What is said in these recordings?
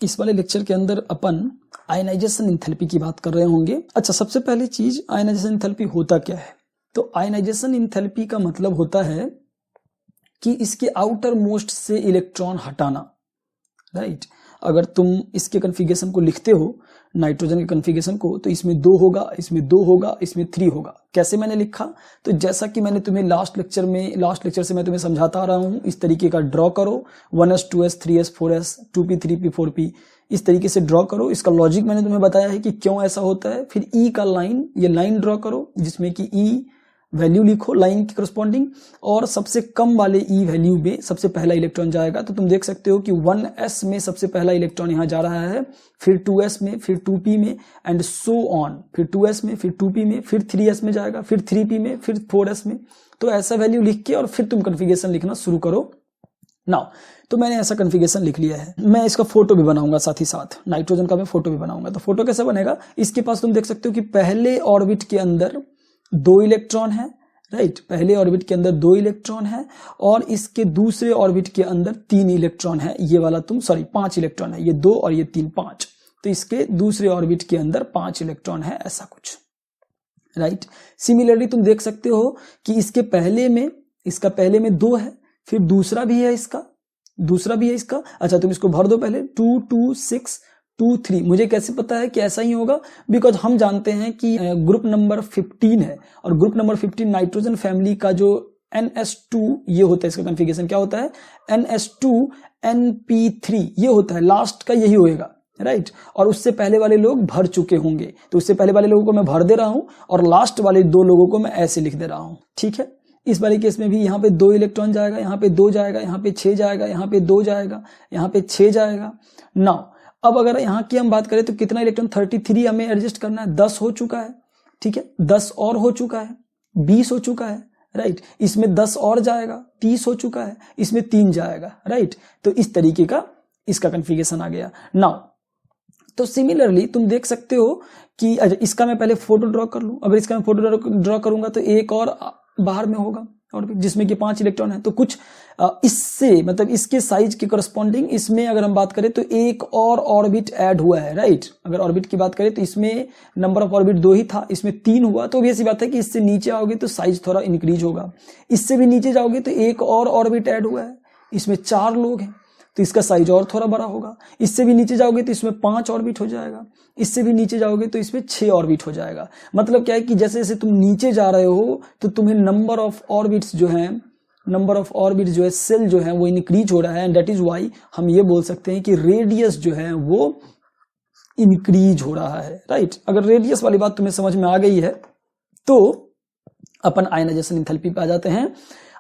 इस वाले लेक्चर के अंदर अपन आयनाइजेशन इंथैल्पी की बात कर रहे होंगे। अच्छा, सबसे पहली चीज आयनाइजेशन इंथैल्पी होता क्या है? तो आयनाइजेशन इंथैल्पी का मतलब होता है कि इसके आउटर मोस्ट से इलेक्ट्रॉन हटाना, राइट। अगर तुम इसके कन्फिगरेशन को लिखते हो, नाइट्रोजन के कन्फिगरेशन को, तो इसमें 2 होगा, इसमें 2 होगा, इसमें 3 होगा। कैसे मैंने लिखा? तो जैसा कि मैंने तुम्हें लास्ट लेक्चर से मैं तुम्हें समझाता आ रहा हूं, इस तरीके का ड्रॉ करो, 1s 2s 3s 4s 2p 3p 4p, इस तरीके से ड्रॉ करो। इसका लॉजिक मैंने तुम्हें बताया है कि क्यों ऐसा होता है। फिर ई का लाइन, ये लाइन ड्रॉ करो जिसमें कि ई वैल्यू लिखो लाइन की करस्पॉन्डिंग, और सबसे कम वाले ई वैल्यू में सबसे पहला इलेक्ट्रॉन जाएगा। तो तुम देख सकते हो कि 1s में सबसे पहला इलेक्ट्रॉन यहां जा रहा है, फिर 2s में, फिर 2p में, एंड सो ऑन। फिर 2s में, फिर 2p में, फिर 3s में जाएगा, फिर 3p में, फिर 4s में। तो ऐसा वैल्यू लिख के और फिर तुम कन्फिगरेशन लिखना शुरू करो। नाउ तो मैंने ऐसा कन्फिगरेशन लिख लिया है। मैं इसका फोटो भी बनाऊंगा, साथ ही साथ नाइट्रोजन का मैं फोटो भी बनाऊंगा। तो फोटो कैसे बनेगा? इसके पास तुम देख सकते हो कि पहले ऑर्बिट के अंदर 2 इलेक्ट्रॉन है, राइट। पहले ऑर्बिट के अंदर 2 इलेक्ट्रॉन है, और इसके दूसरे ऑर्बिट के अंदर 3 इलेक्ट्रॉन है। ये वाला 5 इलेक्ट्रॉन है, ये 2 और ये 3, 5। तो इसके दूसरे ऑर्बिट के अंदर 5 इलेक्ट्रॉन है, ऐसा कुछ, राइट। सिमिलरली तुम देख सकते हो कि इसका पहले में 2 है, फिर दूसरा भी है इसका। अच्छा, तुम इसको भर दो पहले, 2 2 6 2 3। मुझे कैसे पता है कि ऐसा ही होगा? बिकॉज हम जानते हैं कि ग्रुप नंबर 15 है, और ग्रुप नंबर 15 नाइट्रोजन फैमिली का जो NS2 ये होता है, इसका कन्फिगरेशन क्या होता है? NS2 NP3 ये होता है, लास्ट का यही होएगा, राइट। और उससे पहले वाले लोग भर चुके होंगे, तो उससे पहले वाले लोगों को मैं भर दे रहा हूं, और लास्ट वाले 2 लोगों को मैं ऐसे लिख दे रहा हूं, ठीक है। इस वाले केस में भी यहाँ पे 2 इलेक्ट्रॉन जाएगा, यहाँ पे 2 जाएगा, यहाँ पे 6 जाएगा, यहाँ पे 2 जाएगा, यहाँ पे 6 जाएगा। नाउ अब अगर यहाँ की हम बात करें तो कितना इलेक्ट्रॉन? 33 हमें एडजस्ट करना है, 10 हो चुका है, ठीक है। 10 और हो चुका है, 20 हो चुका है, राइट। इसमें 10 और जाएगा, 30 हो चुका है, इसमें 3 जाएगा, राइट। तो इस तरीके का इसका कन्फिगरेशन आ गया। नाउ तो सिमिलरली तुम देख सकते हो कि इसका मैं पहले फोटो ड्रॉ कर लूं। अगर इसका मैं फोटो ड्रॉ करूंगा तो एक और बाहर में होगा, और जिसमें कि 5 इलेक्ट्रॉन है। तो कुछ इससे मतलब इसके साइज के करस्पॉन्डिंग इसमें अगर हम बात करें तो एक और ऑर्बिट ऐड हुआ है, राइट। अगर ऑर्बिट की बात करें तो इसमें नंबर ऑफ ऑर्बिट 2 ही था, इसमें 3 हुआ। तो ऐसी बात है कि इससे नीचे आओगे तो साइज थोड़ा इंक्रीज होगा। इससे भी नीचे जाओगे तो एक और ऑर्बिट ऐड हुआ है, इसमें 4 लोग हैं, तो इसका साइज और थोड़ा बड़ा होगा। इससे भी नीचे जाओगे तो इसमें 5 ऑर्बिट हो जाएगा, इससे भी नीचे जाओगे तो इसमें 6 ऑर्बिट हो जाएगा। मतलब क्या है कि जैसे जैसे तुम नीचे जा रहे हो तो तुम्हें नंबर ऑफ ऑर्बिट्स जो है सेल जो है वो इंक्रीज हो रहा है, एंड दैट इज व्हाई हम ये बोल सकते हैं कि रेडियस जो है वो इंक्रीज हो रहा है, राइट। अगर रेडियस वाली बात तुम्हें समझ में आ गई है तो अपन आयनाइजेशन इंथैल्पी पे आ जाते हैं।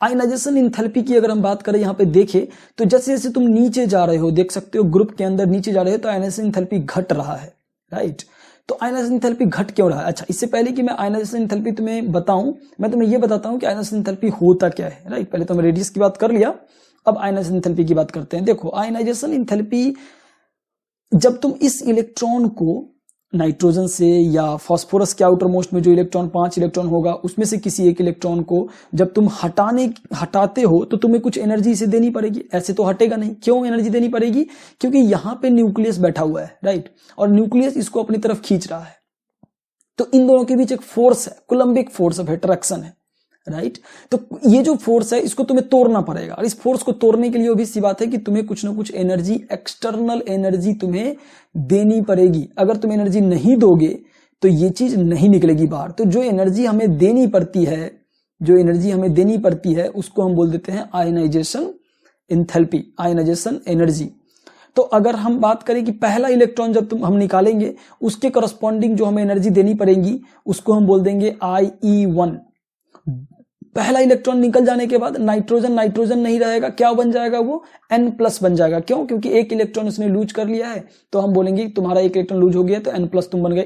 आयनाइजेशन इंथैल्पी की अगर हम बात करें, यहाँ पे देखें तो जैसे जैसे तुम नीचे जा रहे हो, देख सकते हो ग्रुप के अंदर नीचे जा रहे हो तो आयनाइजेशन इंथैल्पी घट रहा है, राइट। तो आयनाइजेशन इंथैल्पी घट क्यों रहा है? अच्छा, इससे पहले कि मैं आयनाइजेशन इंथैल्पी तुम्हें बताऊं, मैं तुम्हें यह बताता हूं कि आयनाइजेशन इंथैल्पी होता क्या है, राइट। पहले तो हम रेडियस की बात कर लिया, अब आयनाइजेशन इंथैल्पी की बात करते हैं। देखो, आयनाइजेशन इंथैल्पी, जब तुम इस इलेक्ट्रॉन को नाइट्रोजन से या फास्फोरस के आउटर मोस्ट में जो इलेक्ट्रॉन 5 इलेक्ट्रॉन होगा उसमें से किसी एक इलेक्ट्रॉन को जब तुम हटाते हो तो तुम्हें कुछ एनर्जी इसे देनी पड़ेगी। ऐसे तो हटेगा नहीं। क्यों एनर्जी देनी पड़ेगी? क्योंकि यहां पे न्यूक्लियस बैठा हुआ है, राइट, और न्यूक्लियस इसको अपनी तरफ खींच रहा है। तो इन दोनों के बीच एक फोर्स है, कूलम्बिक फोर्स ऑफ अट्रैक्शन है, राइट। तो ये जो फोर्स है इसको तुम्हें तोड़ना पड़ेगा, और इस फोर्स को तोड़ने के लिए वो भी सी बात है कि तुम्हें कुछ ना कुछ एनर्जी, एक्सटर्नल एनर्जी तुम्हें देनी पड़ेगी। अगर तुम एनर्जी नहीं दोगे तो ये चीज नहीं निकलेगी बाहर। तो जो एनर्जी हमें देनी पड़ती है उसको हम बोल देते हैं आयनाइजेशन इंथैल्पी, आयनाइजेशन एनर्जी। तो अगर हम बात करें कि पहला इलेक्ट्रॉन जब हम निकालेंगे उसके करस्पॉन्डिंग जो हमें एनर्जी देनी पड़ेगी उसको हम बोल देंगे IE1। पहला इलेक्ट्रॉन निकल जाने के बाद नाइट्रोजन नहीं रहेगा, क्या बन जाएगा? वो N+ बन जाएगा। क्यों? क्योंकि एक इलेक्ट्रॉन उसने लूज कर लिया है, तो हम बोलेंगे तुम्हारा एक इलेक्ट्रॉन लूज हो गया तो N+ तुम बन गए।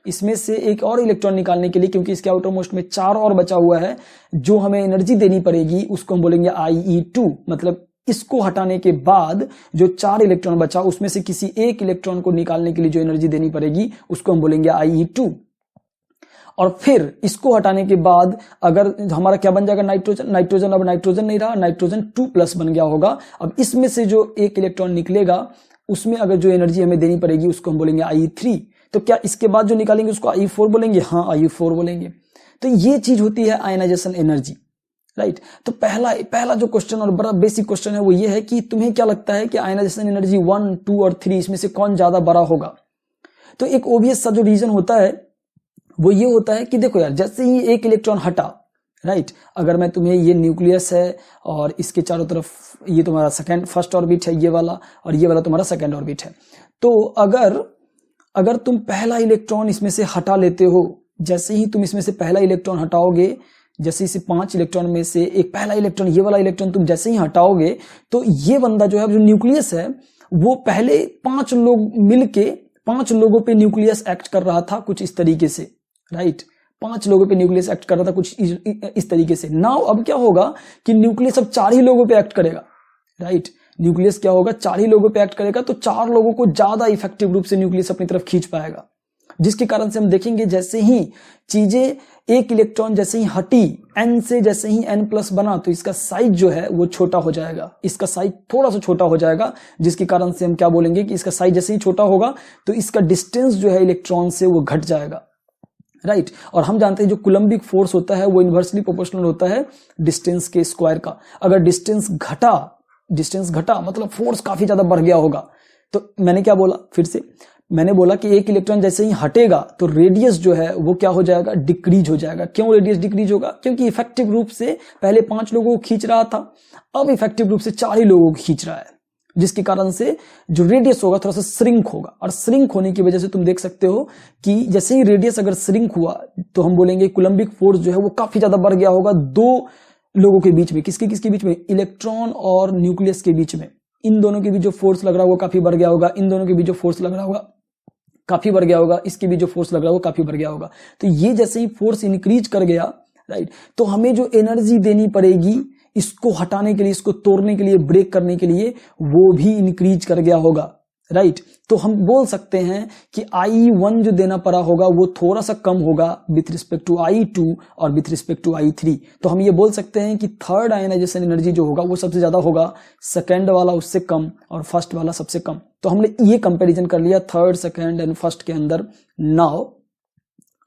इसमें से एक और इलेक्ट्रॉन निकालने के लिए, क्योंकि इसके आउटर मोस्ट में 4 और बचा हुआ है जो हमें एनर्जी देनी पड़ेगी, उसको हम बोलेंगे IE2। मतलब इसको हटाने के बाद जो 4 इलेक्ट्रॉन बचा उसमें से किसी एक इलेक्ट्रॉन को निकालने के लिए जो एनर्जी देनी पड़ेगी उसको हम बोलेंगे IE2। और फिर इसको हटाने के बाद अगर हमारा क्या बन जाएगा, नाइट्रोजन। नाइट्रोजन अब नाइट्रोजन नहीं रहा, नाइट्रोजन 2+ बन गया होगा। अब इसमें से जो एक इलेक्ट्रॉन निकलेगा उसमें अगर जो एनर्जी हमें देनी पड़ेगी उसको हम बोलेंगे Ie3। तो क्या इसके बाद जो निकालेंगे उसको Ie4 बोलेंगे? हाँ, Ie4 बोलेंगे। तो ये चीज होती है आयनाइजेशन एनर्जी, राइट। तो पहला जो क्वेश्चन और बड़ा बेसिक क्वेश्चन है वो ये है कि तुम्हें क्या लगता है कि आयनाइजेशन एनर्जी 1, 2 और 3 इसमें से कौन ज्यादा बड़ा होगा? तो एक ऑब्वियस सा जो रीजन होता है वो ये होता है कि देखो यार, जैसे ही एक इलेक्ट्रॉन हटा, राइट, अगर मैं तुम्हें, ये न्यूक्लियस है और इसके चारों तरफ ये तुम्हारा फर्स्ट ऑर्बिट है ये वाला, और ये वाला तुम्हारा सेकंड ऑर्बिट है। तो अगर तुम पहला इलेक्ट्रॉन इसमें से हटा लेते हो, जैसे ही तुम इसमें से पहला इलेक्ट्रॉन हटाओगे, जैसे इसे 5 इलेक्ट्रॉन में से एक पहला इलेक्ट्रॉन, ये वाला इलेक्ट्रॉन तुम जैसे ही हटाओगे, तो ये बंदा जो है, जो न्यूक्लियस है, वो पहले 5 लोग मिलके 5 लोगों पे न्यूक्लियस एक्ट कर रहा था कुछ इस तरीके से, राइट। 5 लोगों पे न्यूक्लियस एक्ट कर रहा था कुछ इस तरीके से। नाउ अब क्या होगा कि न्यूक्लियस अब 4 ही लोगों पे एक्ट करेगा, राइट। न्यूक्लियस क्या होगा, 4 ही लोगों पे एक्ट करेगा, तो 4 लोगों को ज्यादा इफेक्टिव रूप से न्यूक्लियस अपनी तरफ खींच पाएगा, जिसके कारण से हम देखेंगे जैसे ही चीजें, एक इलेक्ट्रॉन जैसे ही हटी, n से जैसे ही n+ बना, तो इसका साइज जो है वो छोटा हो जाएगा, इसका साइज थोड़ा सा छोटा हो जाएगा, जिसके कारण से हम क्या बोलेंगे कि इसका साइज जैसे ही छोटा होगा तो इसका डिस्टेंस जो है इलेक्ट्रॉन से वो घट जाएगा, राइट। और हम जानते हैं जो कूलम्बिक फोर्स होता है वो इनवर्सली प्रोपोर्शनल होता है डिस्टेंस के स्क्वायर का। अगर डिस्टेंस घटा मतलब फोर्स काफी ज्यादा बढ़ गया होगा। तो मैंने क्या बोला, फिर से मैंने बोला कि एक इलेक्ट्रॉन जैसे ही हटेगा तो रेडियस जो है वो क्या हो जाएगा, डिक्रीज हो जाएगा। क्यों रेडियस डिक्रीज होगा? क्योंकि इफेक्टिव रूप से पहले 5 लोगों को खींच रहा था, अब इफेक्टिव रूप से 4 ही लोगों को खींच रहा है, जिसके कारण से जो रेडियस होगा थोड़ा सा श्रिंक होगा। और श्रिंक होने की वजह से तुम देख सकते हो कि जैसे ही रेडियस अगर श्रिंक हुआ तो हम बोलेंगे कूलम्बिक फोर्स जो है वो काफी ज्यादा बढ़ गया होगा 2 लोगों के बीच में। किसके बीच में? इलेक्ट्रॉन और न्यूक्लियस के बीच में। इन दोनों के बीच जो फोर्स लग रहा होगा काफी बढ़ गया होगा, इन दोनों के बीच जो फोर्स लग रहा होगा काफी बढ़ गया होगा, इसके बीच जो फोर्स लग रहा होगा काफी बढ़ गया होगा। तो ये जैसे ही फोर्स इंक्रीज कर गया, राइट, तो हमें जो एनर्जी देनी पड़ेगी इसको हटाने के लिए, इसको तोड़ने के लिए, ब्रेक करने के लिए, वो भी इंक्रीज कर गया होगा, राइट। तो हम बोल सकते हैं कि Ie1 जो देना पड़ा होगा वो थोड़ा सा कम होगा विथ रिस्पेक्ट टू Ie2 और विथ रिस्पेक्ट टू Ie3। तो हम ये बोल सकते हैं कि थर्ड आयनाइजेशन एनर्जी जो होगा वो सबसे ज्यादा होगा, सेकंड वाला उससे कम और फर्स्ट वाला सबसे कम। तो हमने ये कंपैरिजन कर लिया थर्ड, सेकंड एंड फर्स्ट के अंदर। नाउ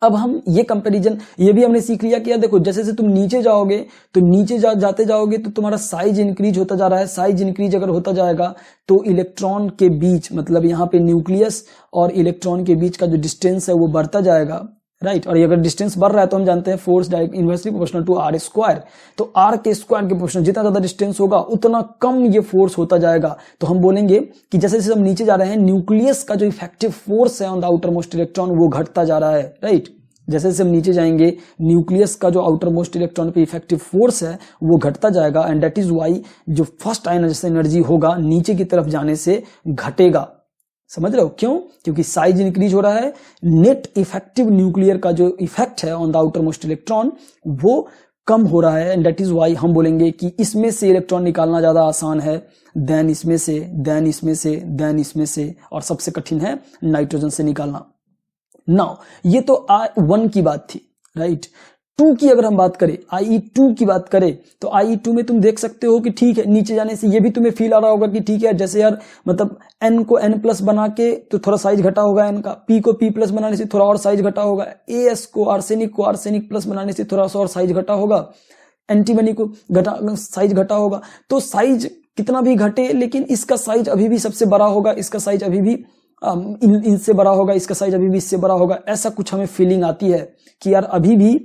अब हम ये कंपैरिजन ये भी हमने सीख लिया कि यार देखो, जैसे जैसे तुम नीचे जाओगे तो नीचे जाते जाओगे तो तुम्हारा साइज इंक्रीज होता जा रहा है। साइज इंक्रीज अगर होता जाएगा तो इलेक्ट्रॉन के बीच, मतलब यहाँ पे न्यूक्लियस और इलेक्ट्रॉन के बीच का जो डिस्टेंस है वो बढ़ता जाएगा, राइट। और अगर डिस्टेंस बढ़ रहा है तो हम जानते हैं force direct inversely proportional to R square. तो R के स्क्वायर के प्रोपोर्शनल, जितना ज्यादा डिस्टेंस होगा उतना कम ये फोर्स होता जाएगा। तो हम बोलेंगे कि जैसे जैसे हम नीचे जा रहे हैं न्यूक्लियस का जो इफेक्टिव फोर्स है on the outer most electron वो घटता जा रहा है, राइट। जैसे जैसे हम नीचे जाएंगे न्यूक्लियस का जो आउटर मोस्ट इलेक्ट्रॉन पे इफेक्टिव फोर्स है वो घटता जाएगा। एंड दैट इज वाई जो फर्स्ट आयनाइजेशन एनर्जी होगा नीचे की तरफ जाने से घटेगा। समझ रहे हो क्यों? क्योंकि साइज इंक्रीज हो रहा है, नेट इफेक्टिव न्यूक्लियर का जो इफेक्ट है on the outer most electron वो कम हो रहा है। एंड दैट इज वाई हम बोलेंगे कि इसमें से इलेक्ट्रॉन निकालना ज्यादा आसान है देन इसमें से, देन इसमें से, देन इसमें से, और सबसे कठिन है नाइट्रोजन से निकालना। नाउ ये तो I1 की बात थी, राइट। 2 की अगर हम बात करें, Ie2 की बात करें, तो Ie2 में तुम देख सकते हो कि ठीक है, नीचे जाने से ये भी तुम्हें फील आ रहा होगा कि ठीक है, जैसे यार मतलब n को n+ बना के तो थोड़ा साइज घटा होगा n का, p को p+ बनाने से थोड़ा और साइज घटा होगा, as को आर्सेनिक प्लस बनाने से थोड़ा सा और साइज घटा होगा, एंटीमनी को साइज घटा होगा। तो साइज कितना भी घटे लेकिन इसका साइज अभी भी सबसे बड़ा होगा, इसका साइज अभी भी इनसे बड़ा होगा, इसका साइज अभी भी इससे बड़ा होगा। ऐसा कुछ हमें फीलिंग आती है कि यार अभी भी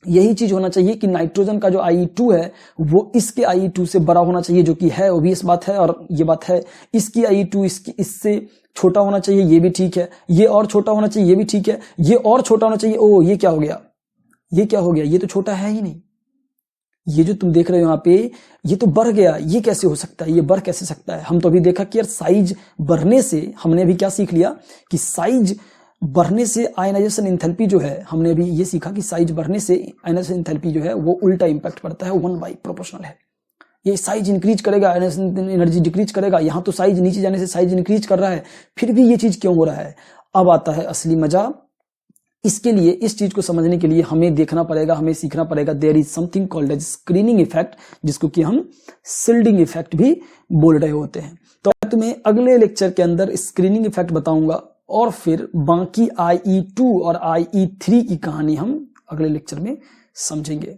यही चीज होना चाहिए कि नाइट्रोजन का जो Ie2 है वो इसके Ie2 से बड़ा होना चाहिए, जो कि है, ऑब्वियस बात है और ये बात है। इसकी Ie2 इससे छोटा होना चाहिए, ये भी ठीक है। ये और छोटा होना चाहिए, ये भी ठीक है। ये और छोटा होना चाहिए, ओ ये क्या हो गया, ये क्या हो गया, ये तो छोटा है ही नहीं। ये जो तुम देख रहे हो यहाँ पे ये तो बढ़ गया, ये कैसे हो सकता है, ये बढ़ कैसे सकता है? हम तो अभी देखा कि यार साइज बढ़ने से हमने अभी क्या सीख लिया कि साइज बढ़ने से आयनाइजेशन एंथैल्पी जो है, हमने अभी ये सीखा कि साइज बढ़ने से आयनाइजेशन एंथैल्पी जो है वो उल्टा इंपैक्ट पड़ता है, 1 प्रोपोर्शनल है। ये साइज इंक्रीज करेगा, आयनाइजेशन एनर्जी डिक्रीज करेगा। यहाँ तो साइज नीचे जाने से साइज इंक्रीज कर रहा है, फिर भी ये चीज क्यों हो रहा है? अब आता है असली मजा इसके लिए, इस चीज को समझने के लिए हमें देखना पड़ेगा, हमें सीखना पड़ेगा there is something called as screening effect, जिसको कि हम शिल्डिंग इफेक्ट भी बोल रहे होते हैं। तो मैं तुम्हें अगले लेक्चर के अंदर स्क्रीनिंग इफेक्ट बताऊंगा और फिर बाकी IE2 और IE3 की कहानी हम अगले लेक्चर में समझेंगे।